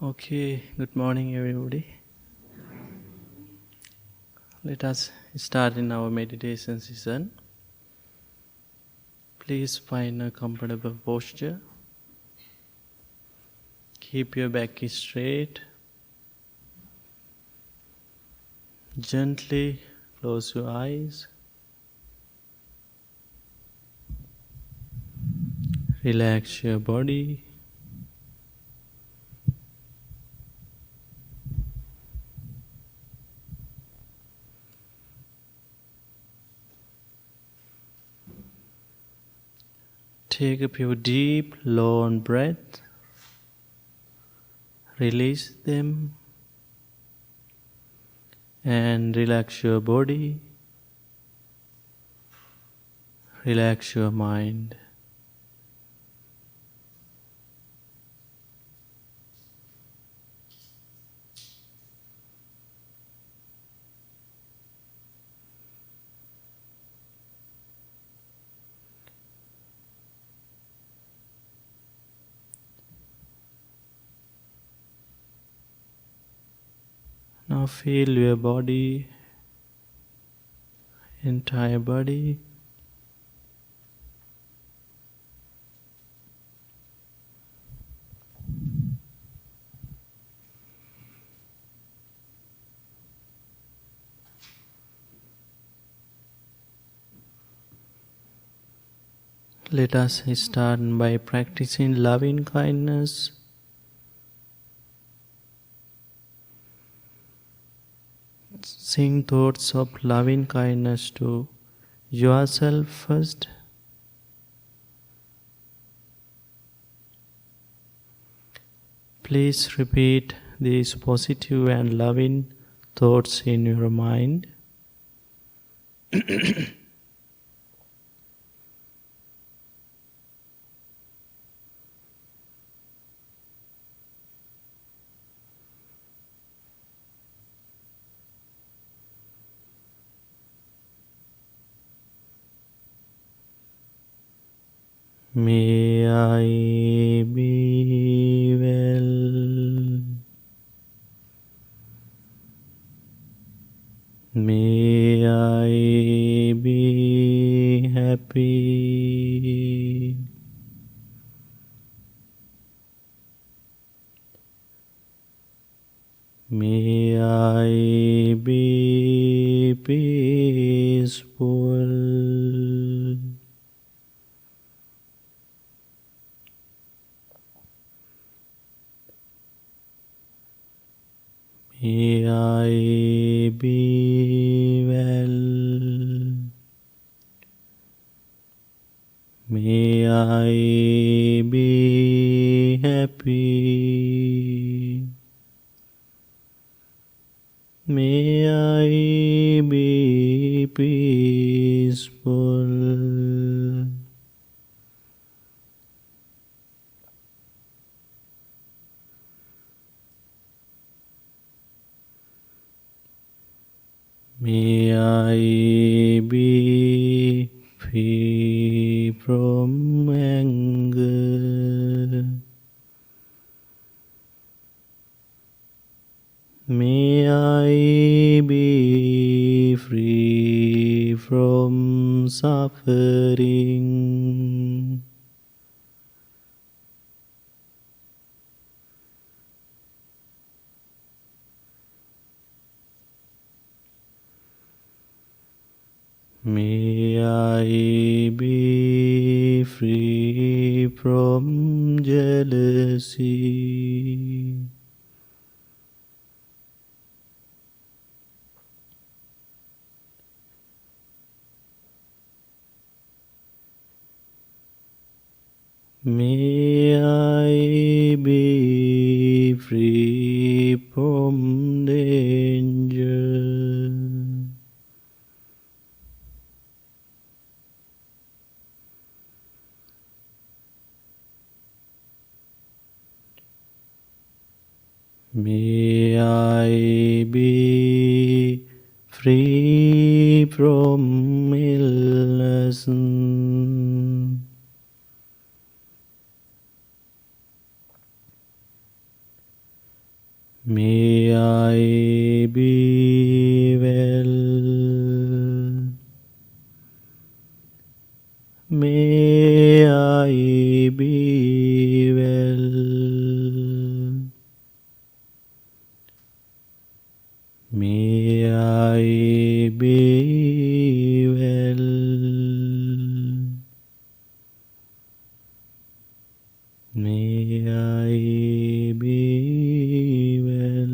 Okay, good morning, everybody. Let us start in our meditation session. Please find a comfortable posture. Keep your back straight. Gently close your eyes. Relax your body. Take a few deep, long breaths. Release them and relax your body. Relax your mind. Now feel your body, entire body. Let us start by practicing loving kindness. Sing thoughts of loving kindness to yourself first. Please repeat these positive and loving thoughts in your mind. May I be well. May I be happy. May I be peaceful. May I be well. May I be happy. May I be peaceful. May I be free from anger. May I be free from suffering. May I be free from jealousy. May I be free from danger. May I be free from illness. May I be well. May I be well. May I be well. May I be well.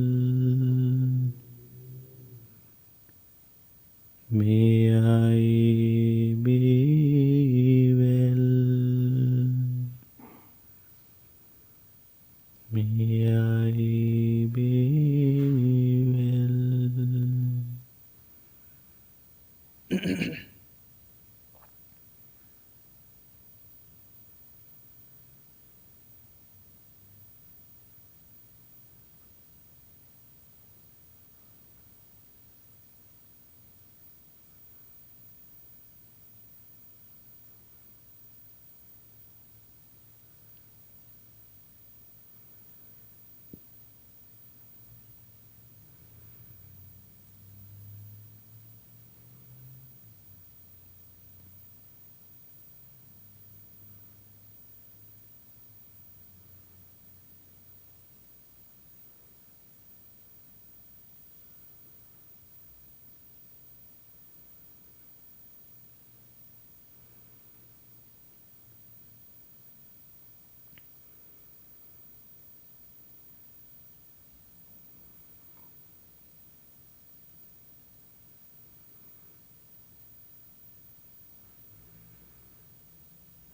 May I be well. May I be well.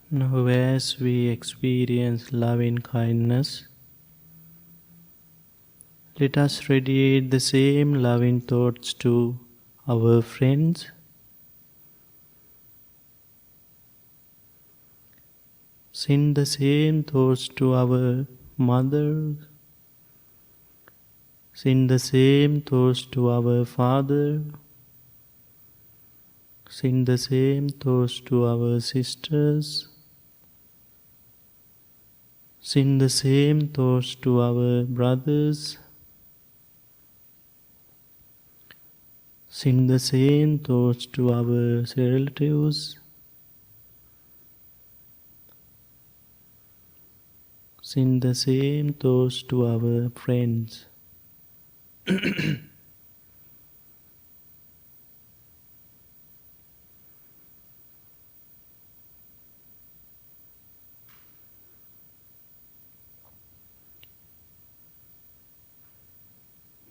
Now, as we experience loving kindness, let us radiate the same loving thoughts to our friends. Send the same thoughts to our mother. Send the same thoughts to our father. Send the same thoughts to our sisters. Send the same thoughts to our brothers. Send the same thoughts to our relatives. Send the same thoughts to our friends.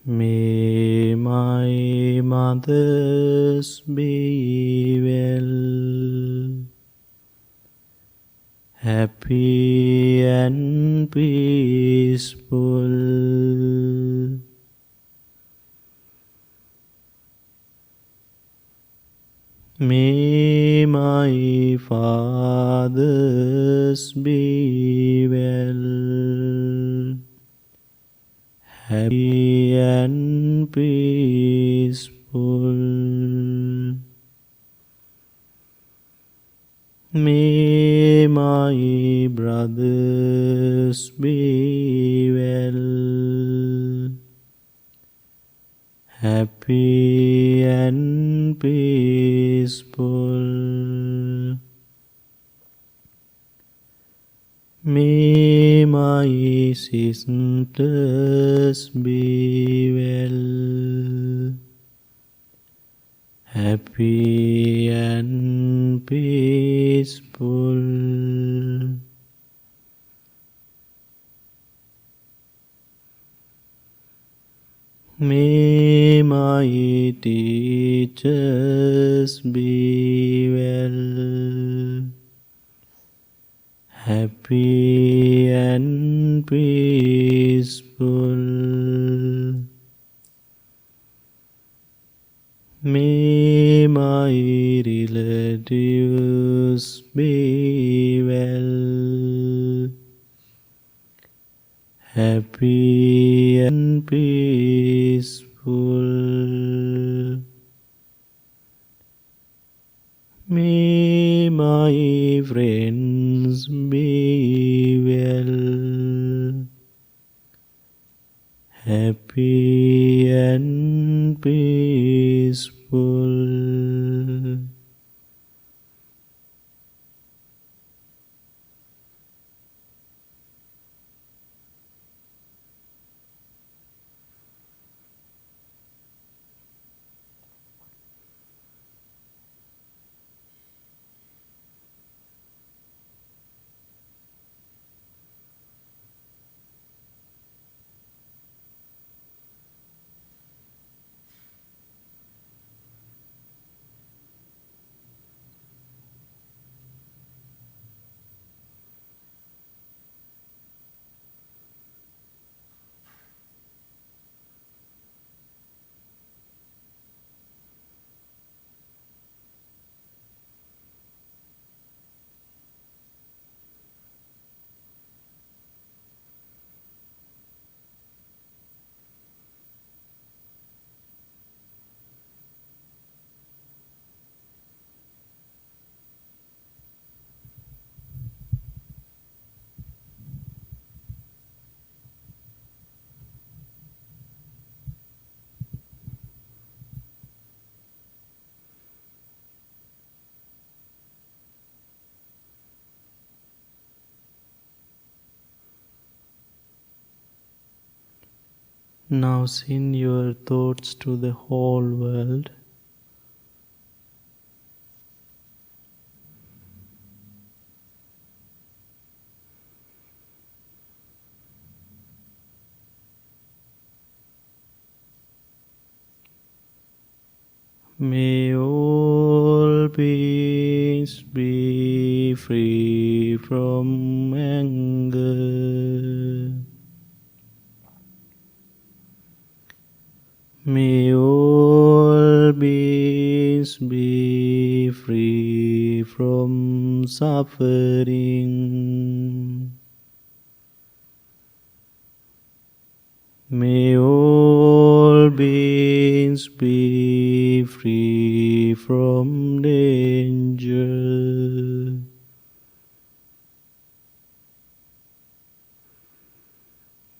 May my mothers be well, happy and peaceful. May my fathers be well, happy and peaceful. May my brothers be well, happy and peaceful. May my sisters be well, happy and peaceful. May my teachers be well, happy and peaceful. May my relatives be well, happy and peaceful. May my friends be well, happy and peaceful. Now send your thoughts to the whole world. May all beings be free from anger. May all beings be free from suffering. May all beings be free from danger.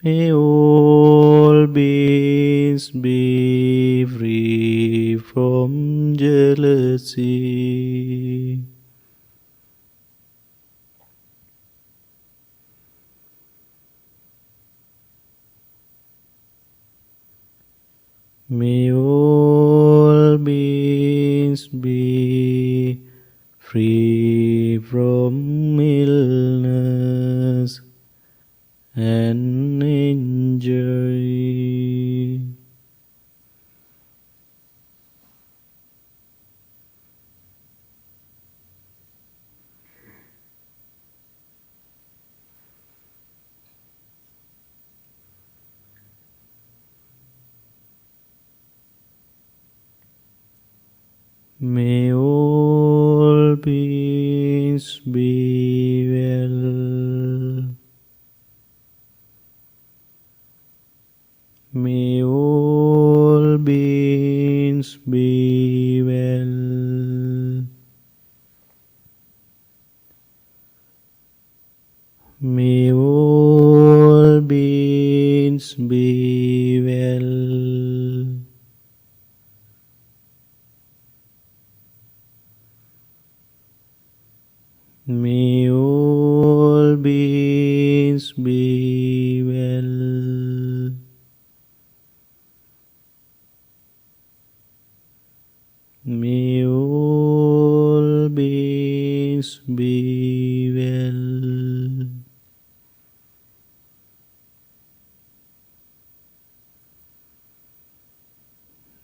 May all beings be free from jealousy. May all beings be free from illness and injury. May all beings be well. May all beings be well. May all beings be well. May all beings be well. May all beings be well.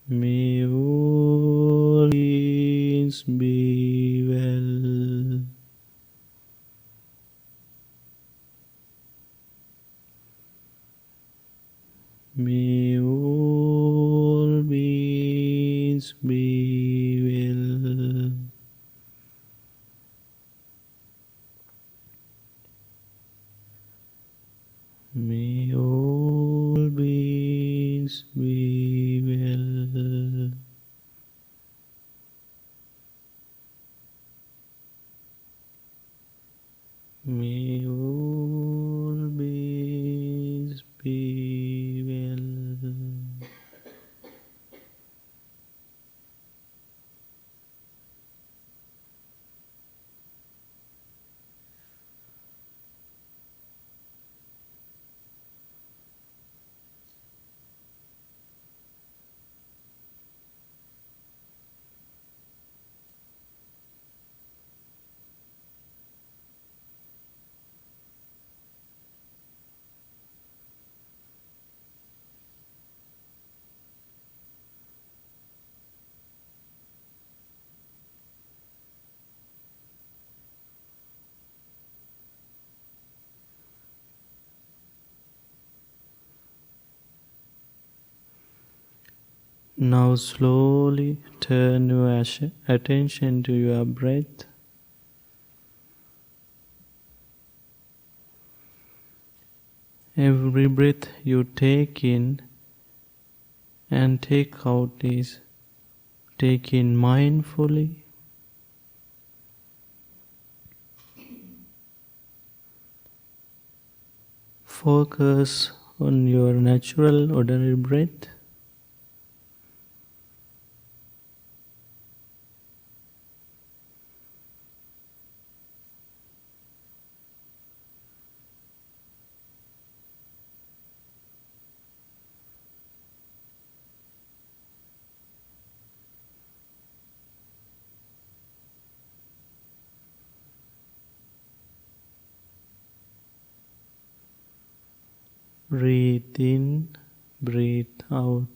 May all beings be well. May all beings be well. May all beings be well. May all beings be well. Now slowly turn your attention to your breath. Every breath you take in and take out is taken mindfully. Focus on your natural ordinary breath. Breathe in, breathe out.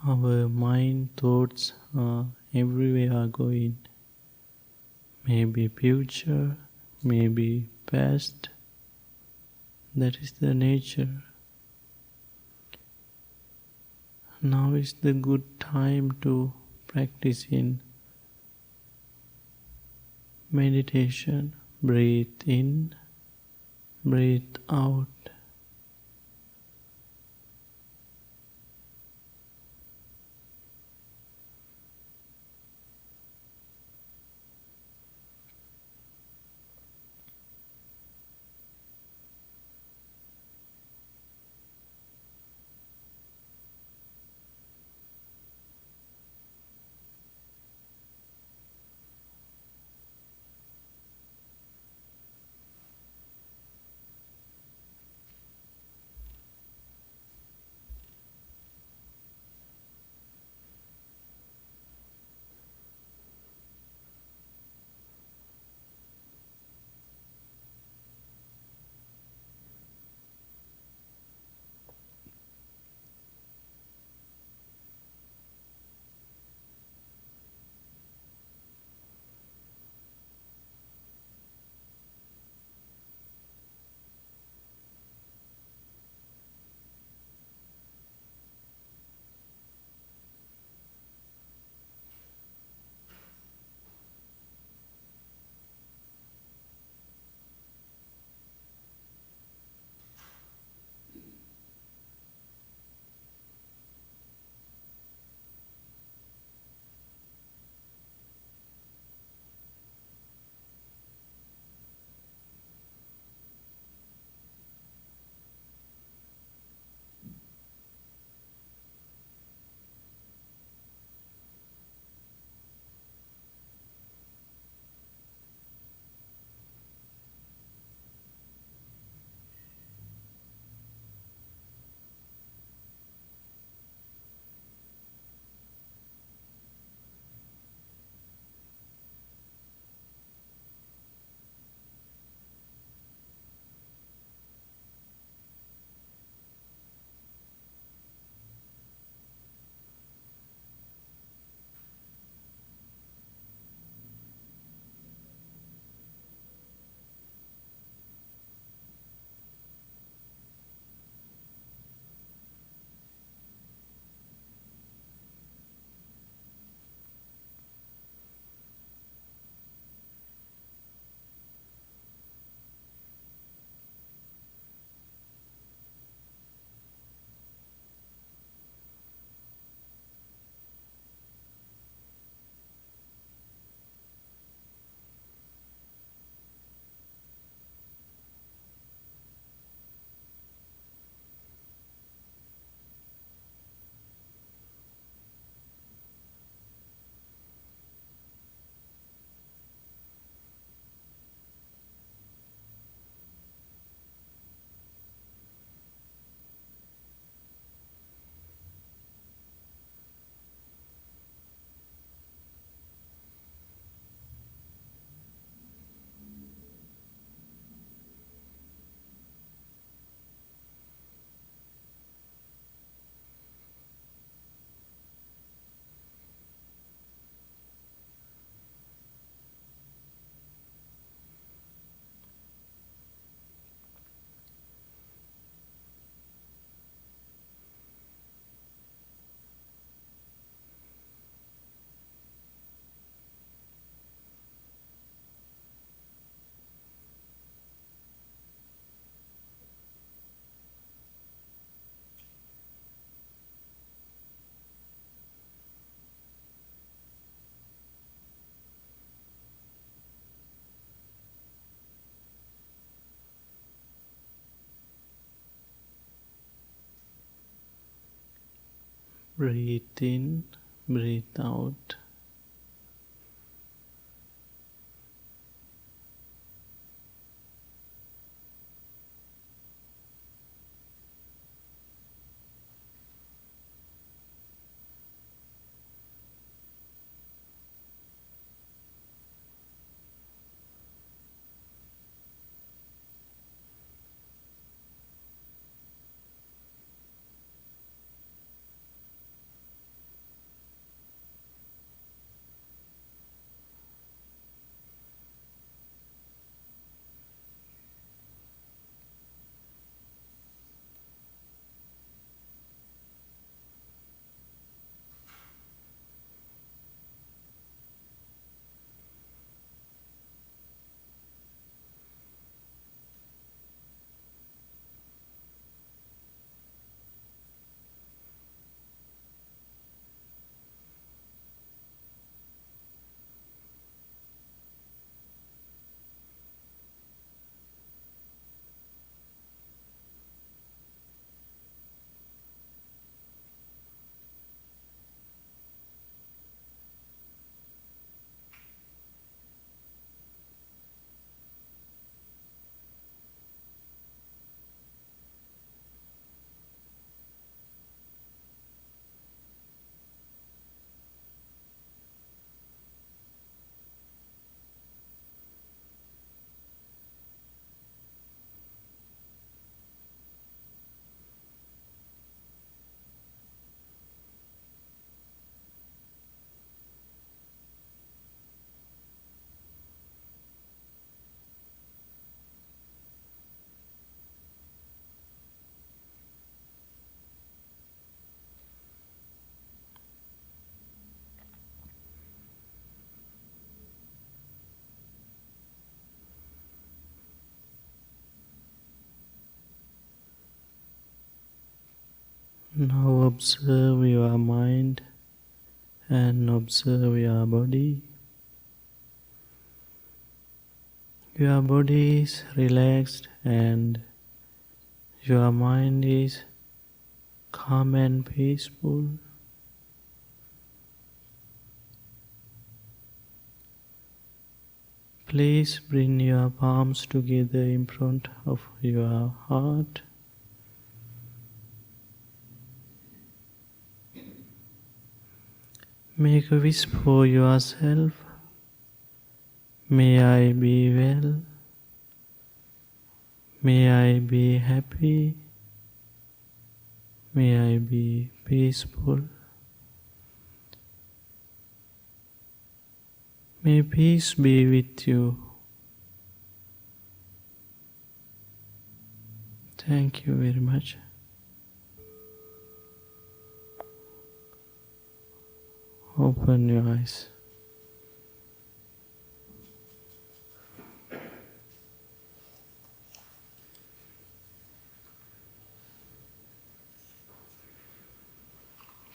Our mind thoughts are everywhere going. Maybe future, maybe past. That is the nature. Now is the good time to practice in meditation. Breathe in, breathe out. Breathe in, breathe out. Now observe your mind and observe your body. Your body is relaxed and your mind is calm and peaceful. Please bring your palms together in front of your heart. Make a wish for yourself. May I be well. May I be happy. May I be peaceful. May peace be with you. Thank you very much. Open your eyes.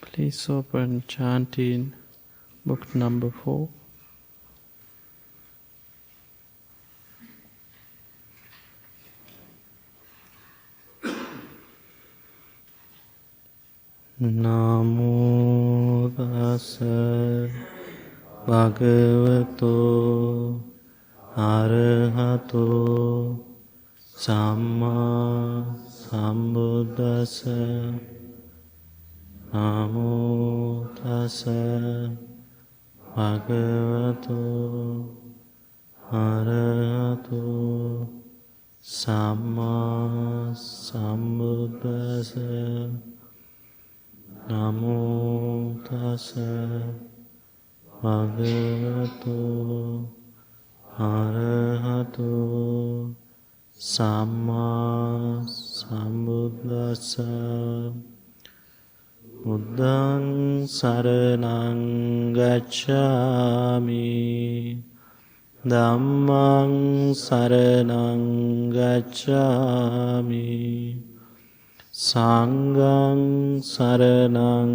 Please open chanting book number 4. Namo tassa bhagavato arahato samma sambuddhassa. Namo tassa bhagavato arahato samma sambuddhassa. Namo tassa bhagavato arahato samma sambuddhassa. Buddhaṃ saraṇaṃ gacchāmi. Dhammaṃ saraṇaṃ gacchāmi. Sanghaṃ saraṇaṃ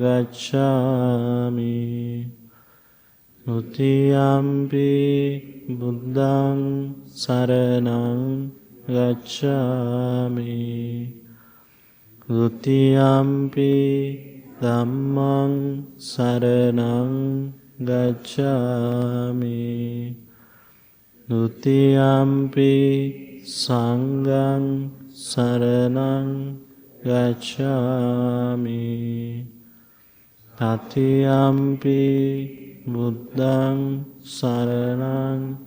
gacchāmi. Nutiyampi buddhaṃ saraṇaṃ gacchāmi. Dutiyampi Dhammang saranang gacchami. Dutiyampi sanghang saranang gacchami. Tatiyampi buddhang saranang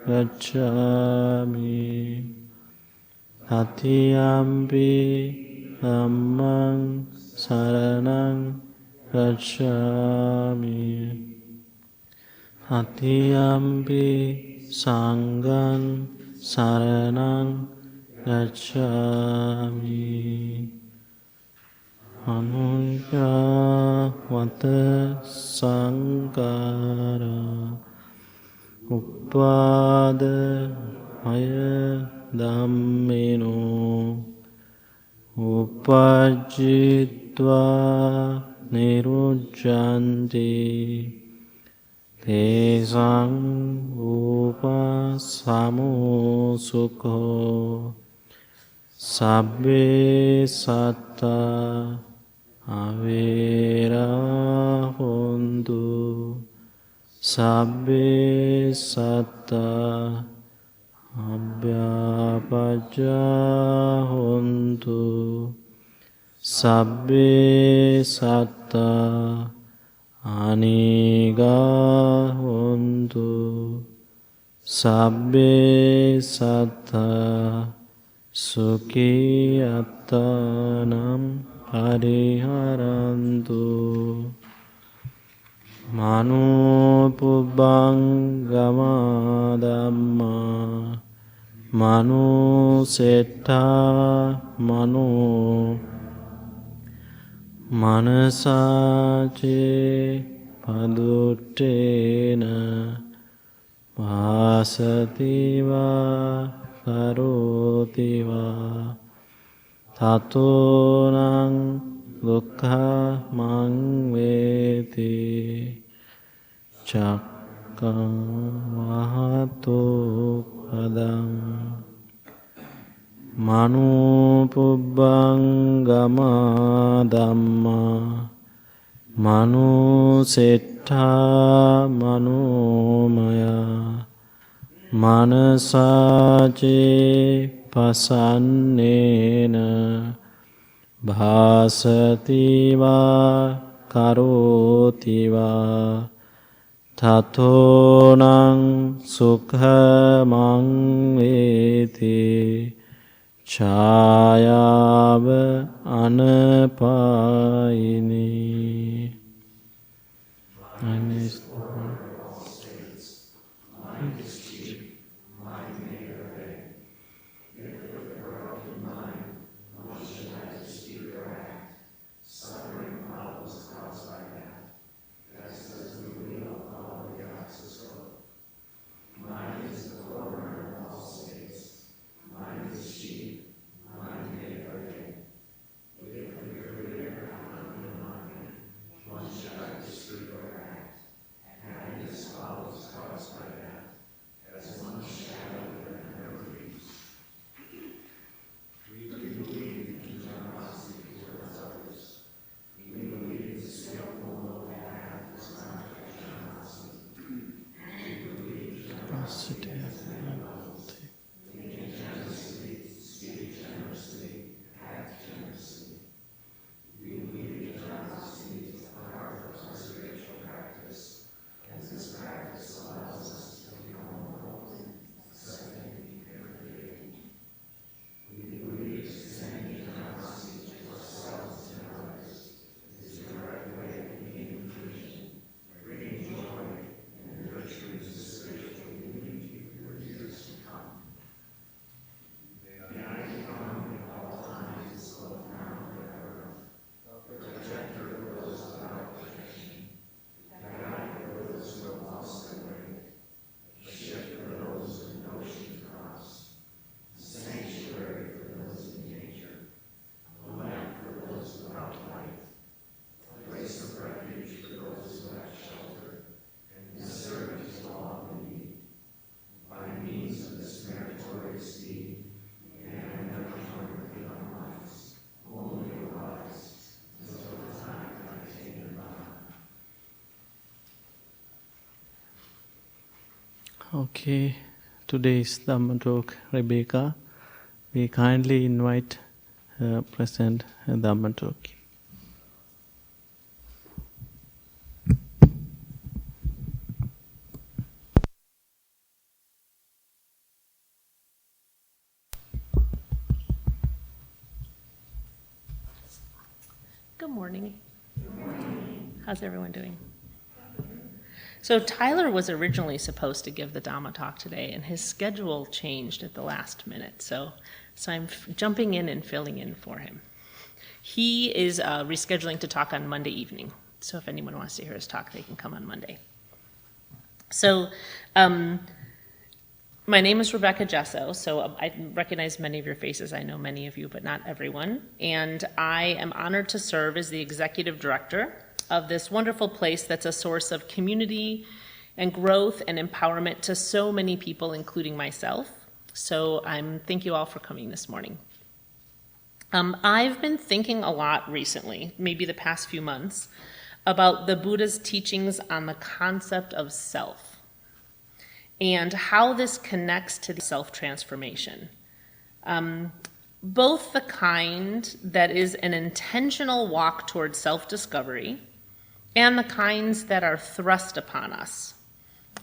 gacchami. Tatiyampi dhammang saranang gacchami. Tatiyampi sanghang saranang gacchami. Anunya vata sankara uppada maya dhammino upajjitva nirujjanti tesang upasamo sukho sabbe satta avera hontu sabbe satta abhyapajja hontu sabbe satta aniga hontu sabbe satta sukhiyatanam pariharantu. Mano pubbang gama dhamma mano setta mano manasace paduttena vasativa karotiva tatonang dukkha mang veti cakkang vahato padang. Mano pubbang gama dhamma mano setta manomaya manasace pasannena bhasativa karotiva tatonang sukhamang veti chayava anapayini. I miss the word. Okay, today's Dharma talk, Rebecca. We kindly invite her present Dharma talk. Good morning. How's everyone doing? So Tyler was originally supposed to give the Dhamma talk today, and his schedule changed at the last minute. So I'm jumping in and filling in for him. He is rescheduling to talk on Monday evening. So if anyone wants to hear his talk, they can come on Monday. So my name is Rebecca Gesso, so I recognize many of your faces. I know many of you, but not everyone. And I am honored to serve as the executive director of this wonderful place that's a source of community and growth and empowerment to so many people, including myself. So thank you all for coming this morning. I've been thinking a lot recently, maybe the past few months, about the Buddha's teachings on the concept of self and how this connects to the self-transformation. Both the kind that is an intentional walk towards self-discovery and the kinds that are thrust upon us,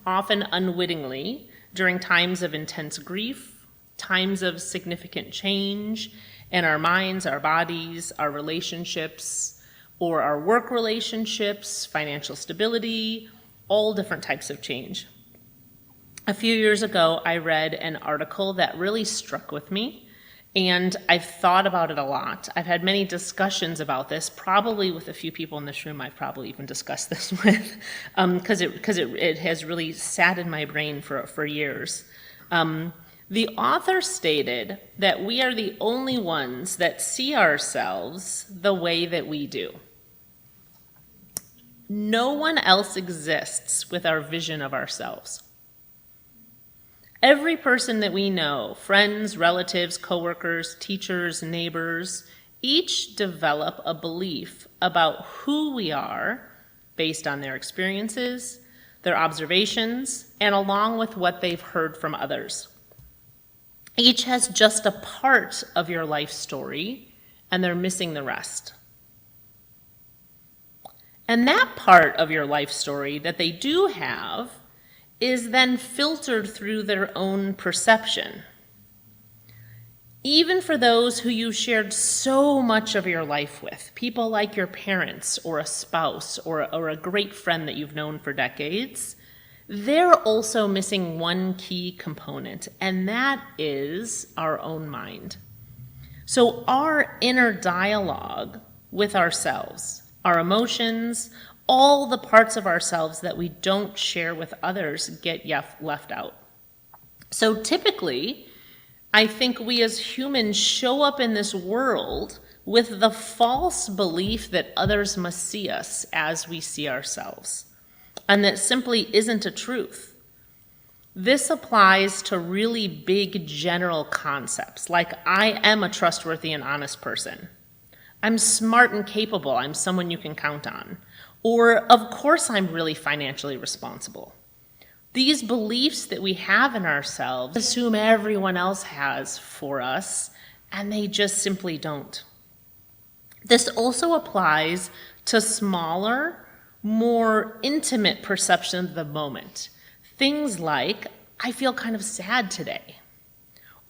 often unwittingly, during times of intense grief, times of significant change in our minds, our bodies, our relationships, or our work relationships, financial stability, all different types of change. A few years ago, I read an article that really struck with me, and I've thought about it a lot. I've had many discussions about this, probably with a few people in this room I've probably even discussed this with, because it has really sat in my brain for years. The author stated that we are the only ones that see ourselves the way that we do. No one else exists with our vision of ourselves. Every person that we know, friends, relatives, coworkers, teachers, neighbors, each develop a belief about who we are based on their experiences, their observations, and along with what they've heard from others. Each has just a part of your life story, and they're missing the rest. And that part of your life story that they do have is then filtered through their own perception. Even for those who you shared so much of your life with, people like your parents or a spouse or a great friend that you've known for decades, they're also missing one key component, and that is our own mind. So our inner dialogue with ourselves, our emotions, all the parts of ourselves that we don't share with others get left out. So typically, I think we as humans show up in this world with the false belief that others must see us as we see ourselves, and that simply isn't a truth. This applies to really big general concepts, like I am a trustworthy and honest person. I'm smart and capable. I'm someone you can count on. Or, of course, I'm really financially responsible. These beliefs that we have in ourselves assume everyone else has for us, and they just simply don't. This also applies to smaller, more intimate perceptions of the moment. Things like, I feel kind of sad today.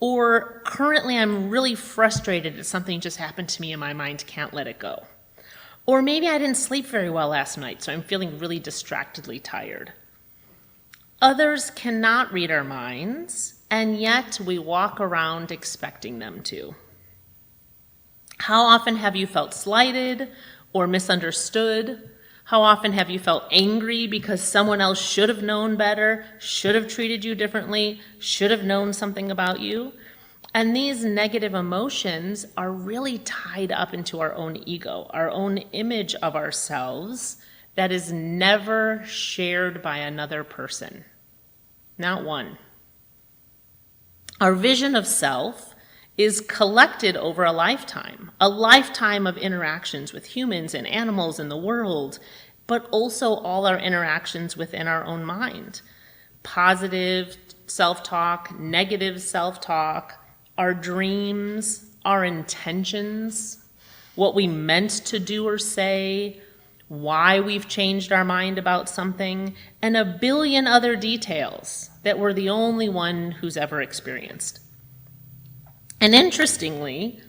Or, currently I'm really frustrated that something just happened to me and my mind can't let it go. Or maybe I didn't sleep very well last night, so I'm feeling really distractedly tired. Others cannot read our minds, and yet we walk around expecting them to. How often have you felt slighted or misunderstood? How often have you felt angry because someone else should have known better, should have treated you differently, should have known something about you? And these negative emotions are really tied up into our own ego, our own image of ourselves that is never shared by another person. Not one. Our vision of self is collected over a lifetime of interactions with humans and animals in the world, but also all our interactions within our own mind. positive self-talk, negative self-talk, our dreams, our intentions, what we meant to do or say, why we've changed our mind about something, and a billion other details that we're the only one who's ever experienced. And interestingly,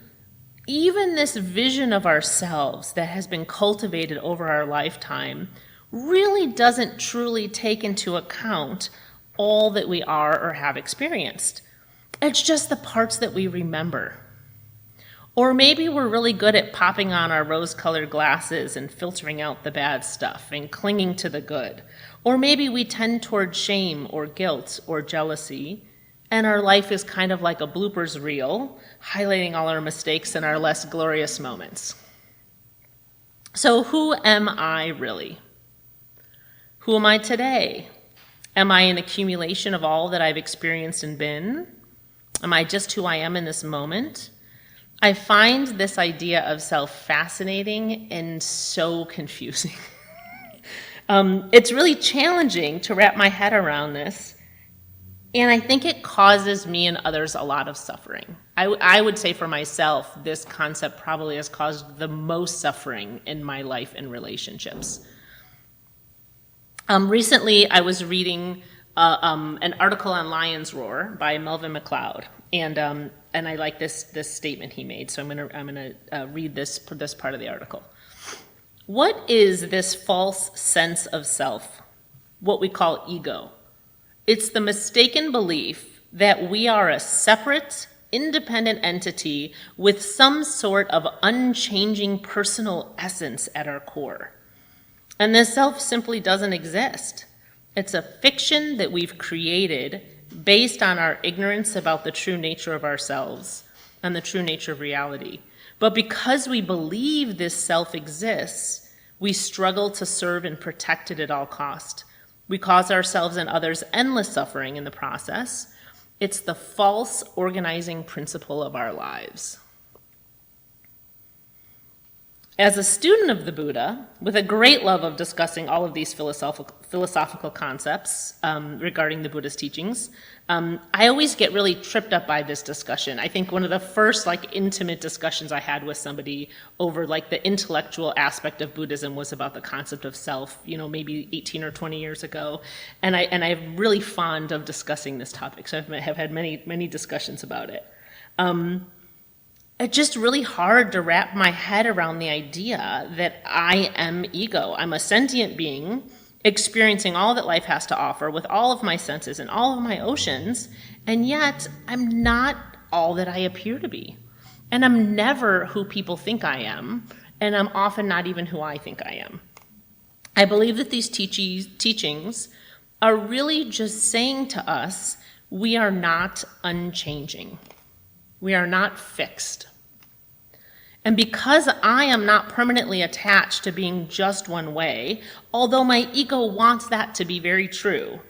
even this vision of ourselves that has been cultivated over our lifetime really doesn't truly take into account all that we are or have experienced. It's just the parts that we remember. Or maybe we're really good at popping on our rose-colored glasses and filtering out the bad stuff and clinging to the good. Or maybe we tend toward shame or guilt or jealousy, and our life is kind of like a bloopers reel, highlighting all our mistakes and our less glorious moments. So who am I really? Who am I today? Am I an accumulation of all that I've experienced and been? Am I just who I am in this moment? I find this idea of self fascinating and so confusing. It's really challenging to wrap my head around this, and I think it causes me and others a lot of suffering. I would say for myself, this concept probably has caused the most suffering in my life and relationships. Recently, I was reading an article on Lion's Roar by Melvin MacLeod, and I like this statement he made. So I'm gonna read this part of the article. What is this false sense of self? What we call ego. It's the mistaken belief that we are a separate, independent entity with some sort of unchanging personal essence at our core. And this self simply doesn't exist. It's a fiction that we've created based on our ignorance about the true nature of ourselves and the true nature of reality. But because we believe this self exists, we struggle to serve and protect it at all cost. We cause ourselves and others endless suffering in the process. It's the false organizing principle of our lives. As a student of the Buddha, with a great love of discussing all of these philosophical concepts regarding the Buddha's teachings, I always get really tripped up by this discussion. I think one of the first intimate discussions I had with somebody over the intellectual aspect of Buddhism was about the concept of self, maybe 18 or 20 years ago. And I'm really fond of discussing this topic, so I have had many discussions about it. It's just really hard to wrap my head around the idea that I am ego. I'm a sentient being experiencing all that life has to offer with all of my senses and all of my oceans, and yet I'm not all that I appear to be. And I'm never who people think I am, and I'm often not even who I think I am. I believe that these teachings are really just saying to us, we are not unchanging. We are not fixed. And because I am not permanently attached to being just one way, although my ego wants that to be very true,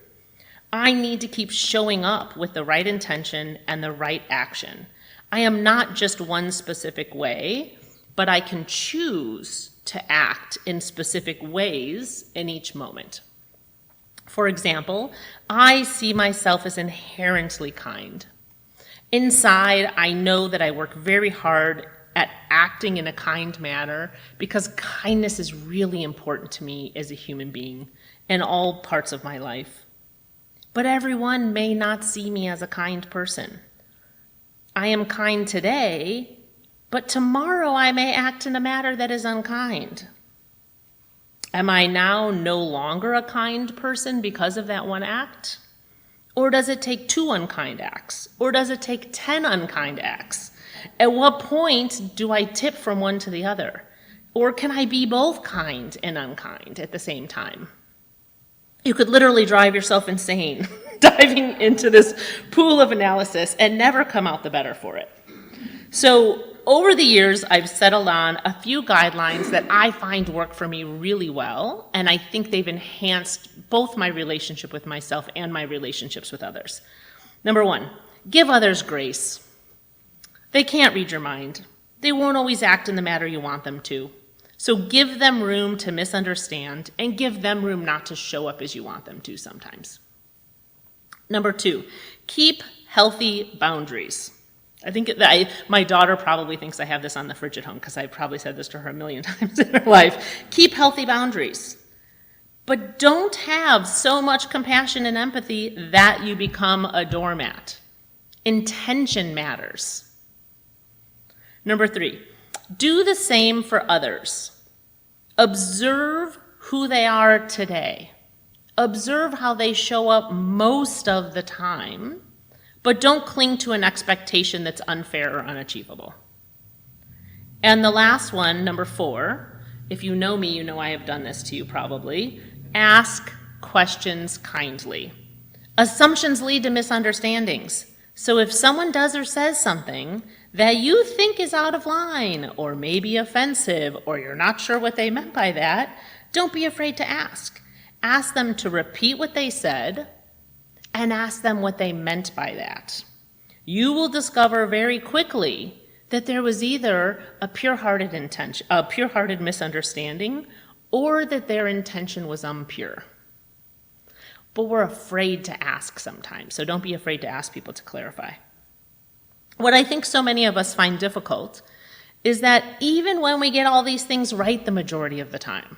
I need to keep showing up with the right intention and the right action. I am not just one specific way, but I can choose to act in specific ways in each moment. For example, I see myself as inherently kind. Inside, I know that I work very hard at acting in a kind manner because kindness is really important to me as a human being in all parts of my life. But everyone may not see me as a kind person. I am kind today, but tomorrow I may act in a manner that is unkind. Am I now no longer a kind person because of that one act? Or does it take 2 unkind acts? Or does it take 10 unkind acts? At what point do I tip from one to the other? Or can I be both kind and unkind at the same time? You could literally drive yourself insane diving into this pool of analysis and never come out the better for it. So over the years, I've settled on a few guidelines that I find work for me really well, and I think they've enhanced both my relationship with myself and my relationships with others. Number 1, give others grace. They can't read your mind. They won't always act in the manner you want them to. So give them room to misunderstand and give them room not to show up as you want them to sometimes. Number 2, keep healthy boundaries. I think my daughter probably thinks I have this on the fridge at home because I probably said this to her a million times in her life. Keep healthy boundaries. But don't have so much compassion and empathy that you become a doormat. Intention matters. Number 3, do the same for others. Observe who they are today. Observe how they show up most of the time, but don't cling to an expectation that's unfair or unachievable. And the last one, number 4, if you know me, you know I have done this to you probably. Ask questions kindly. Assumptions lead to misunderstandings. So if someone does or says something that you think is out of line or maybe offensive or you're not sure what they meant by that, don't be afraid to ask. Ask them to repeat what they said and ask them what they meant by that. You will discover very quickly that there was either a pure-hearted misunderstanding or that their intention was impure. But we're afraid to ask sometimes, so don't be afraid to ask people to clarify. What I think so many of us find difficult is that even when we get all these things right the majority of the time,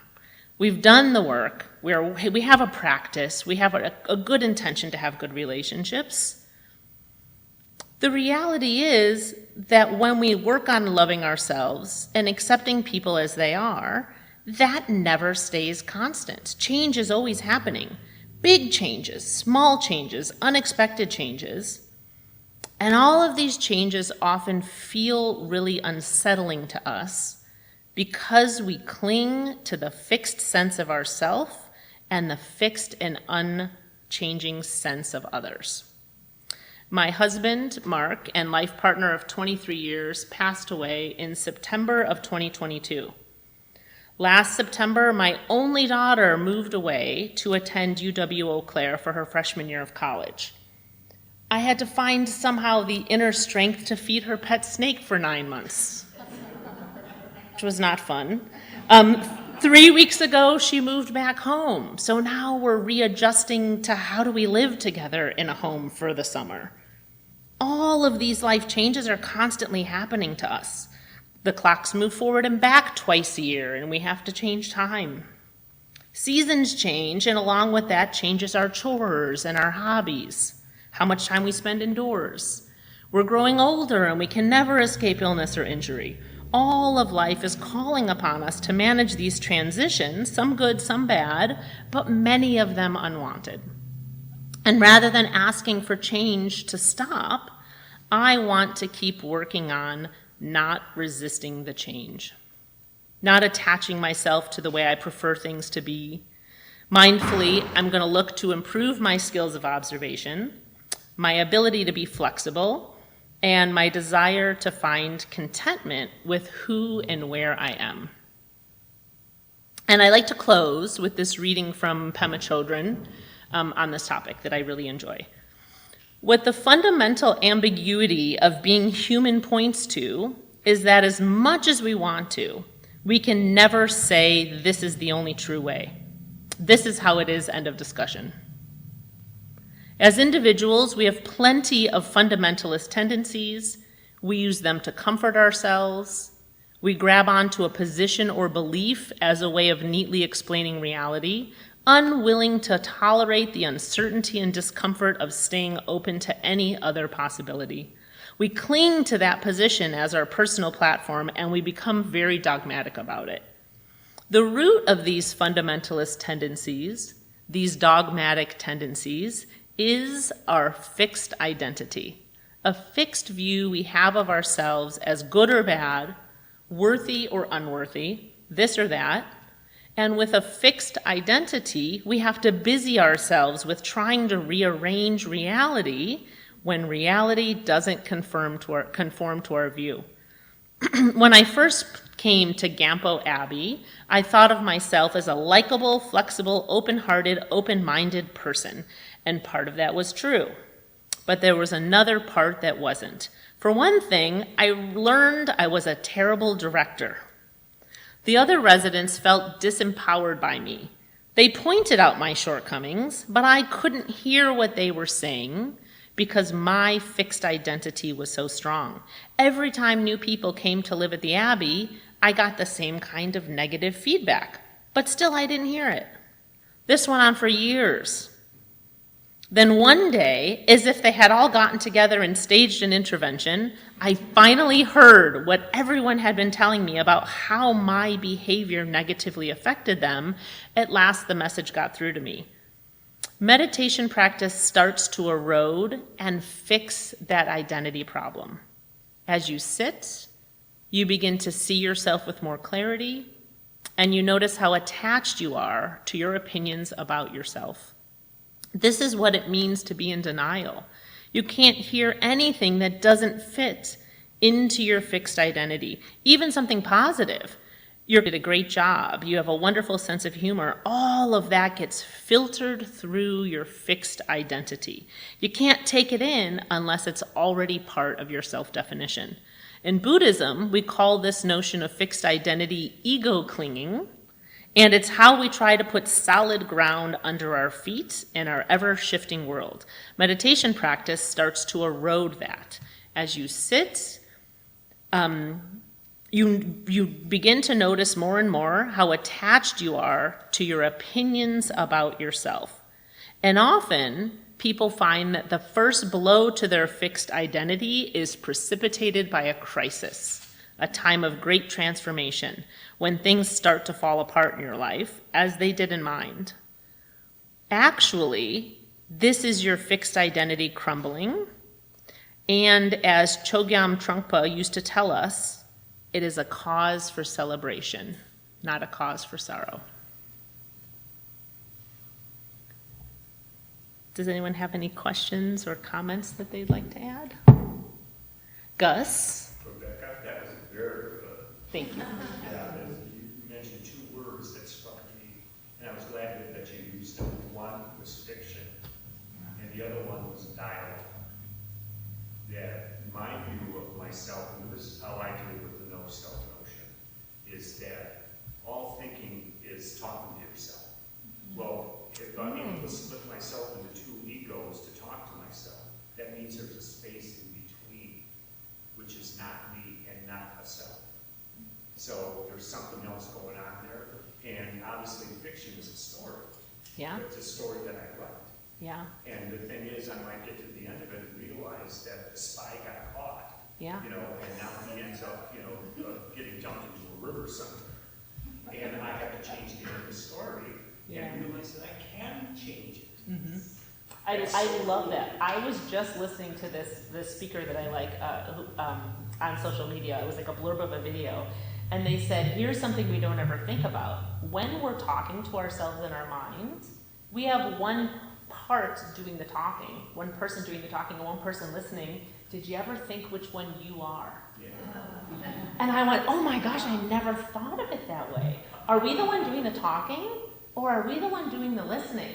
we've done the work, we have a practice, we have a good intention to have good relationships. The reality is that when we work on loving ourselves and accepting people as they are, that never stays constant. Change is always happening. Big changes, small changes, unexpected changes. And all of these changes often feel really unsettling to us because we cling to the fixed sense of ourself and the fixed and unchanging sense of others. My husband, Mark, and life partner of 23 years passed away in September of 2022. Last September, my only daughter moved away to attend UW-Eau Claire for her freshman year of college. I had to find somehow the inner strength to feed her pet snake for 9 months, which was not fun. 3 weeks ago, she moved back home. So now we're readjusting to how do we live together in a home for the summer. All of these life changes are constantly happening to us. The clocks move forward and back twice a year, and we have to change time. Seasons change, and along with that changes our chores and our hobbies, how much time we spend indoors. We're growing older, and we can never escape illness or injury. All of life is calling upon us to manage these transitions, some good, some bad, but many of them unwanted. And rather than asking for change to stop, I want to keep working on not resisting the change, not attaching myself to the way I prefer things to be. Mindfully, I'm going to look to improve my skills of observation, my ability to be flexible, and my desire to find contentment with who and where I am. And I like to close with this reading from Pema Chodron on this topic that I really enjoy. What the fundamental ambiguity of being human points to is that as much as we want to, we can never say this is the only true way. This is how it is, end of discussion. As individuals, we have plenty of fundamentalist tendencies. We use them to comfort ourselves. We grab onto a position or belief as a way of neatly explaining reality, unwilling to tolerate the uncertainty and discomfort of staying open to any other possibility. We cling to that position as our personal platform, and we become very dogmatic about it. The root of these fundamentalist tendencies, these dogmatic tendencies, is our fixed identity, a fixed view we have of ourselves as good or bad, worthy or unworthy, this or that. And with a fixed identity, we have to busy ourselves with trying to rearrange reality when reality doesn't conform to our view. When I first came to Gampo Abbey, I thought of myself as a likable, flexible, open-hearted, open-minded person, and part of that was true. But there was another part that wasn't. For one thing, I learned I was a terrible director. The other residents felt disempowered by me. They pointed out my shortcomings, but I couldn't hear what they were saying because my fixed identity was so strong. Every time new people came to live at the Abbey, I got the same kind of negative feedback, but still I didn't hear it. This went on for years. Then one day, as if they had all gotten together and staged an intervention, I finally heard what everyone had been telling me about how my behavior negatively affected them. At last, the message got through to me. Meditation practice starts to erode and fix that identity problem. As you sit, you begin to see yourself with more clarity, and you notice how attached you are to your opinions about yourself. This is what it means to be in denial. You can't hear anything that doesn't fit into your fixed identity, even something positive. You did a great job. You have a wonderful sense of humor. All of that gets filtered through your fixed identity. You can't take it in unless it's already part of your self-definition. In Buddhism, we call this notion of fixed identity ego clinging, and it's how we try to put solid ground under our feet in our ever-shifting world. Meditation practice starts to erode that. As you sit, you begin to notice more and more how attached you are to your opinions about yourself. And often, people find that the first blow to their fixed identity is precipitated by a crisis, a time of great transformation, when things start to fall apart in your life, as they did in mine. Actually, this is your fixed identity crumbling, and as Chogyam Trungpa used to tell us, it is a cause for celebration, not a cause for sorrow. Does anyone have any questions or comments that they'd like to add? Gus? Rebecca, that was very good. Thank you. Yeah, you mentioned two words that struck me, and I was glad that you used them. One was fiction, and the other one was dialogue. That my view of myself, and this is how I deal with the no-self notion, is that all thinking is talking to yourself. Well, if I'm able to split myself into two egos to talk to myself, that means there's a space in between, which is not me and not a self. So there's something else going on there, and obviously fiction is a story. Yeah. It's a story that I write. Yeah. And the thing is, I might get to the end of it and realize that the spy got caught. Yeah. You know, and now he ends up, getting dumped into a river somewhere. And I have to change the end of the story and realize that I can change it. Mm-hmm. I love that. I was just listening to this speaker that I like on social media. It was like a blurb of a video. And they said, here's something we don't ever think about. When we're talking to ourselves in our minds, we have one part doing the talking, one person doing the talking and one person listening. Did you ever think which one you are? Yeah. And I went, oh my gosh, I never thought of it that way. Are we the one doing the talking, or are we the one doing the listening?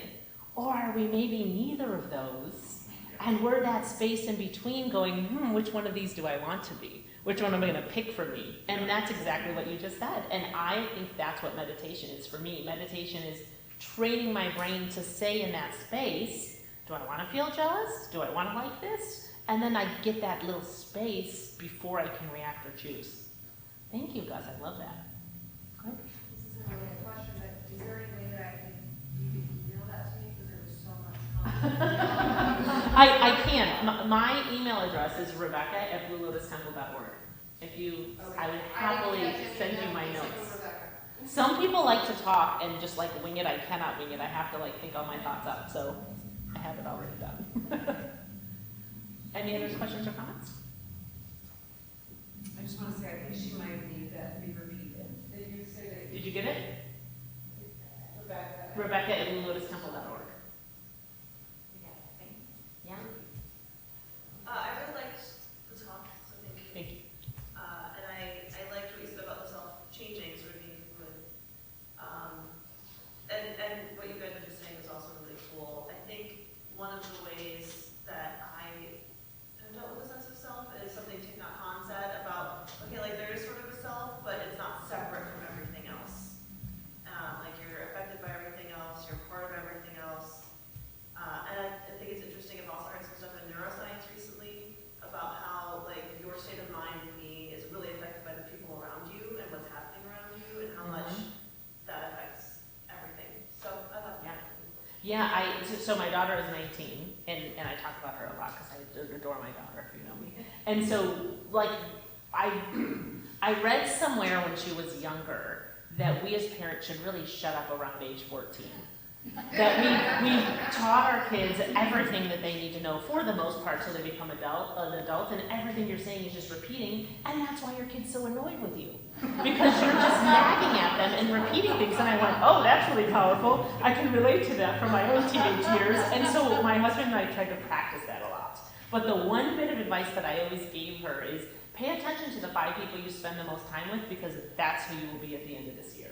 Or are we maybe neither of those? And we're that space in between going, which one of these do I want to be? Which one am I going to pick for me? And that's exactly what you just said. And I think that's what meditation is for me. Meditation is training my brain to say in that space, do I want to feel jealous? Do I want to like this? And then I get that little space before I can react or choose. Thank you, Gus. I love that. Good. This isn't really a question, but is there any way that you can email that to me? Because there was so much content. I can. My email address is rebecca@bluelotustemple.org. I would happily send you my notes. Some people like to talk and just like wing it. I cannot wing it. I have to think all my thoughts up. So I have it already done. Any other questions or comments? I just want to say, I think she might need that to be repeated. Did you say that? Did you get it? Rebecca. Rebecca@bluelotustemple.org. Yeah. I really liked the talk, so thank you. Thank you. And I liked what you said about the self-changing, sort of being fluid. And what you guys were just saying was also really cool. I think one of the ways that I have dealt with a sense of self Yeah, so my daughter is 19, and I talk about her a lot because I adore my daughter, you know me. And so, like, I read somewhere when she was younger that we as parents should really shut up around age 14. That we taught our kids everything that they need to know for the most part so they become an adult, and everything you're saying is just repeating, and that's why your kid's so annoyed with you. Because you're just nagging at them and repeating things, and I went, oh, that's really powerful. I can relate to that from my own teenage years, and so my husband and I tried to practice that a lot. But the one bit of advice that I always gave her is pay attention to the 5 people you spend the most time with, because that's who you will be at the end of this year.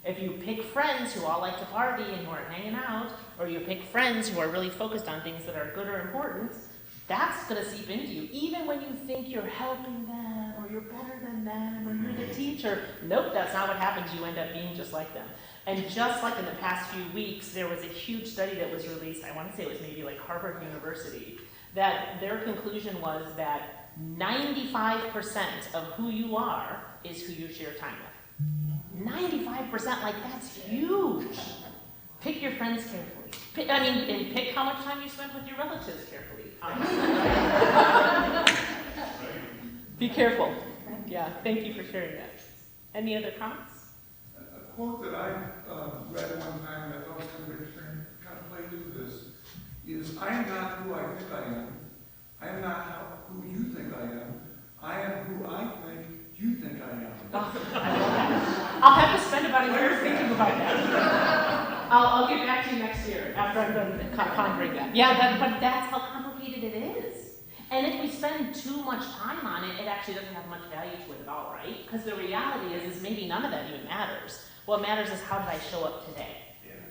If you pick friends who all like to party and who are hanging out, or you pick friends who are really focused on things that are good or important, that's going to seep into you. Even when you think you're helping them, or you're better than them, or you're the teacher, nope, that's not what happens. You end up being just like them. And just like in the past few weeks, there was a huge study that was released, I want to say it was maybe like Harvard University, that their conclusion was that 95% of who you are is who you share time with. 95%, like that's huge. Pick your friends carefully. And pick how much time you spend with your relatives carefully. Be careful. Yeah, thank you for sharing that. Any other comments? A quote that I read one time that I thought was kind of interesting, kind of plays into this, is I am not who I think I am. I am not who you think I am. I am who I think you think I am. Oh, I love that. I'll have to spend about a year thinking about that. I'll get back to you next year after I'm done pondering that. Yeah, but that's how complicated it is. And if we spend too much time on it, it actually doesn't have much value to it at all, right? Because the reality is maybe none of that even matters. What matters is how did I show up today?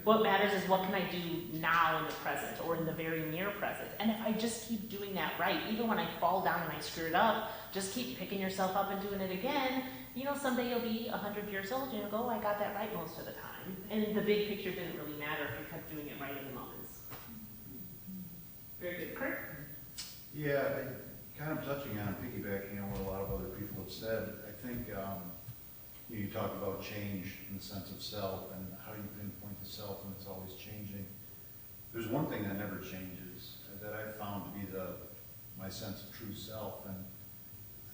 What matters is what can I do now in the present or in the very near present. And if I just keep doing that right, even when I fall down and I screw it up, just keep picking yourself up and doing it again, you know, someday you'll be 100 years old and you'll go, oh, I got that right most of the time. And the big picture didn't really matter if you kept doing it right in the moments. Very good. Kurt? Yeah, kind of touching on piggybacking on what a lot of other people have said, I think you talk about change in the sense of self and how you pinpoint the self and it's always changing. There's one thing that never changes that I've found to be my sense of true self, and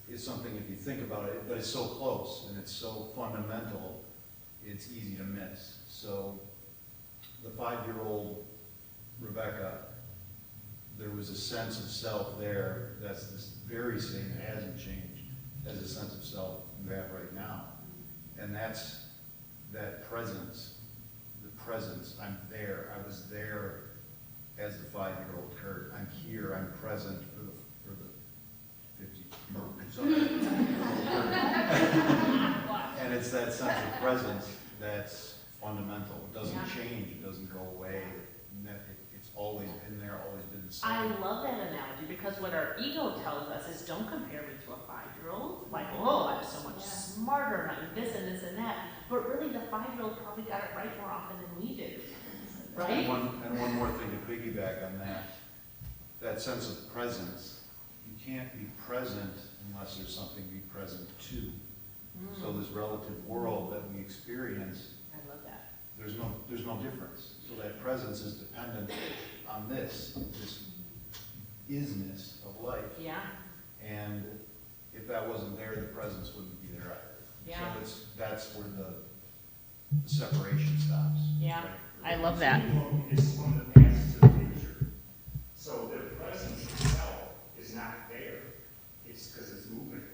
it's something if you think about it, but it's so close and it's so fundamental, it's easy to miss. So the 5-year-old Rebecca, there was a sense of self there that's this very same, it hasn't changed, as a sense of self you have right now. And that's that presence, the presence, I'm there, I was there as the 5-year-old Kurt, I'm here, I'm present for the 50, and it's that sense of presence that's fundamental. It doesn't change, it doesn't go away, it's always been there, always been the same. I love that analogy because what our ego tells us is don't compare me to a 5-year-old. Like, oh, I'm so much smarter and I'm this and this and that. But really the 5-year-old probably got it right more often than we did. Right? And one more thing to piggyback on that sense of presence, you can't be present unless there's something to be present to. So this relative world that we experience, I love that. There's no difference. So that presence is dependent on this isness of life. Yeah. And if that wasn't there, the presence wouldn't be there either. Yeah. So that's where the separation stops. Yeah. Right? I love that. It's from the past to the future. So the presence itself is not there. It's because it's moving.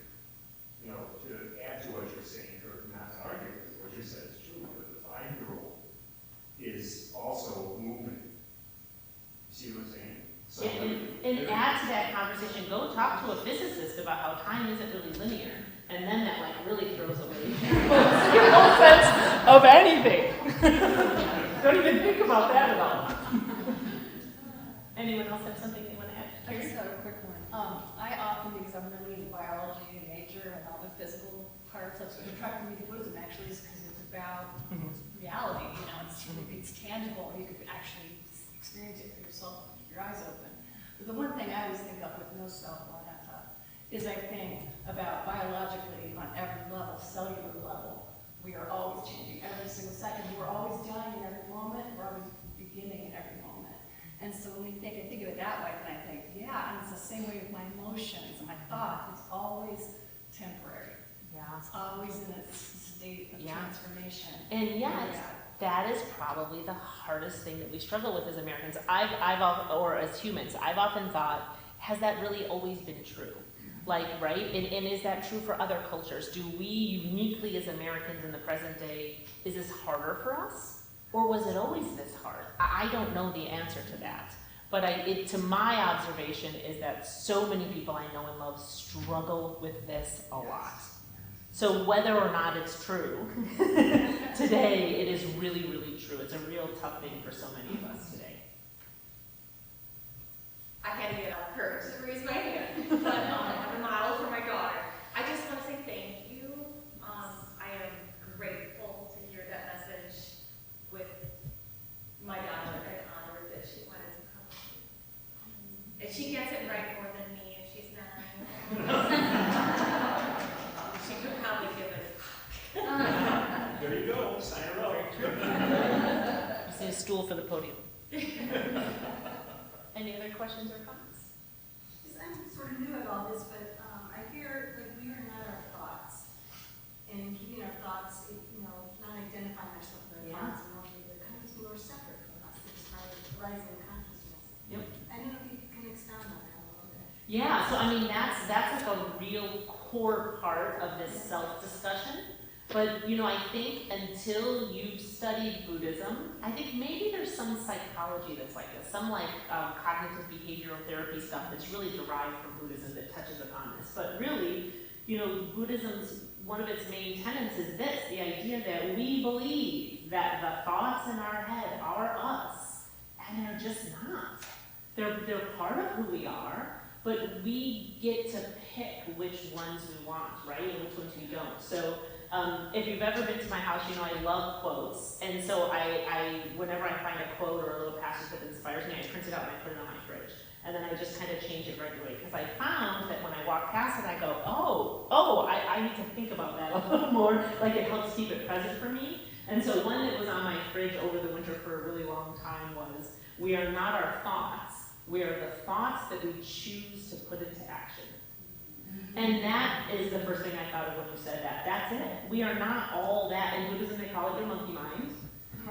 You know, to add to what you're saying, or not to argue with what you said is true, but the 5-year-old is also moving. See what I'm saying? So And add to that conversation, go talk to a physicist about how time isn't really linear. And then that like really throws away your whole sense of anything. Don't even think about that at all. Anyone else have something they want to add? I just got a quick one. I often, because I'm really into biology and nature and all the physical parts, that's what attracted me to Buddhism actually, is because it's about reality. You know, it's tangible. You could actually experience it for yourself, keep your eyes open. But the one thing I always think of with no self is I think about biologically on every level, cellular level, we are always changing every single second. We're always dying in every moment. We're always beginning in every moment. And so when I think of it that way, then I think, yeah, and it's the same way with my emotions, my thoughts, it's always temporary. Yeah. It's always in a state of transformation. And that is probably the hardest thing that we struggle with as Americans. Or as humans, I've often thought, has that really always been true? Like, right? And is that true for other cultures? Do we uniquely as Americans in the present day, is this harder for us? Or was it always this hard? I don't know the answer to that. But to my observation is that so many people I know and love struggle with this a lot. So whether or not it's true, today it is really, really true. It's a real tough thing for so many of us today. I had to get out of courage to raise my hand, but I have a model for my daughter. I just want to say thank you. I am grateful to hear that message with my daughter and honored that she wanted to come. And she gets it right more than me, and she's 9. She could probably give it. There you go, sign her up. I see a stool for the podium. Any other questions or comments? I'm sort of new at all this, but I hear like we are not our thoughts, and keeping our thoughts, not identifying ourselves with our thoughts, and all the kind of people are separate from us. It's part of rising consciousness. Yep. I don't know if you can expound on that a little bit. Yeah, so I mean that's like a real core part of this self-discussion. But I think until you've studied Buddhism, I think maybe there's some psychology that's like this, some like cognitive behavioral therapy stuff that's really derived from Buddhism that touches upon this. But really, Buddhism's one of its main tenets is this: the idea that we believe that the thoughts in our head are us, and they're just not. They're part of who we are, but we get to pick which ones we want, right, and which ones we don't. So. If you've ever been to my house, I love quotes, and so I whenever I find a quote or a little passage that inspires me, I print it out and I put it on my fridge, and then I just kind of change it regularly, because I found that when I walk past it, I go, I need to think about that a little more, like it helps keep it present for me. And so one that was on my fridge over the winter for a really long time was, we are not our thoughts, we are the thoughts that we choose to put into action. And that is the first thing I thought of when you said that. That's it. We are not all that. In Buddhism, they call it your monkey mind.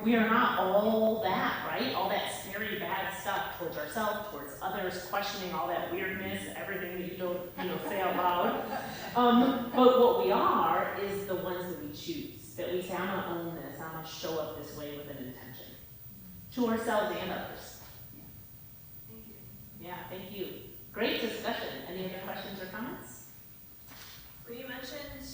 We are not all that, right? All that scary, bad stuff towards ourselves, towards others, questioning all that weirdness, everything that you don't, say out loud. But what we are is the ones that we choose. That we say, I'm going to own this. I'm going to show up this way with an intention. To ourselves and others. Thank you. Yeah, thank you. Great discussion. Any other questions or comments? When you mentioned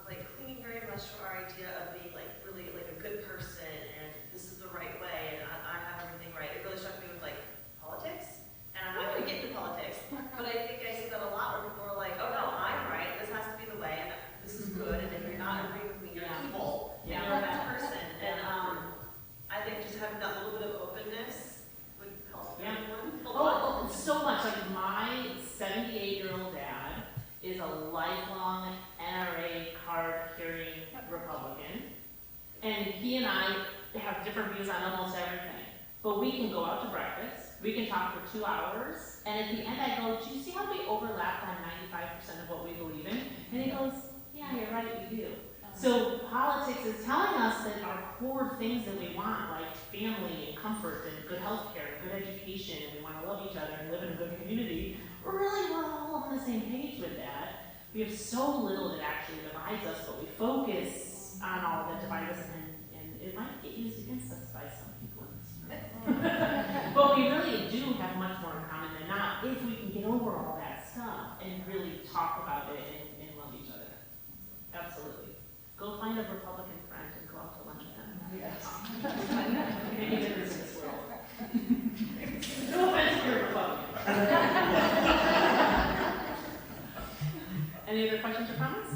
clinging very much to our idea of being really a good person and this is the right way and I have everything right, it really struck me with politics. And I'm not going to get into politics, but I think I see that a lot where people are like, oh no, I'm right, this has to be the way, and this is good, and if you're not agreeing with me, you're evil, and you're a bad person. And I think just having that little bit of openness would help everyone a lot. So much. Like my 78-year-old dad is a lifelong NRA card-carrying Republican, and he and I have different views on almost everything. But we can go out to breakfast, we can talk for 2 hours, and at the end I go, do you see how we overlap on 95% of what we believe in? And he goes, yeah, you're right, we do. So politics is telling us that our core things that we want, like family and comfort and good health care and good education, and we want to love each other and live in a good community, really we're all on the same page with that. We have so little that actually divides us, but we focus on all that divides us, and it might get used against us by some people in this room. But we really do have much more in common than not if we can get over all that stuff and really talk about it and love each other. Absolutely. Go find a Republican friend and go out to lunch with them. Maybe there is in this world. No offense if you're a Republican. Any other questions or comments?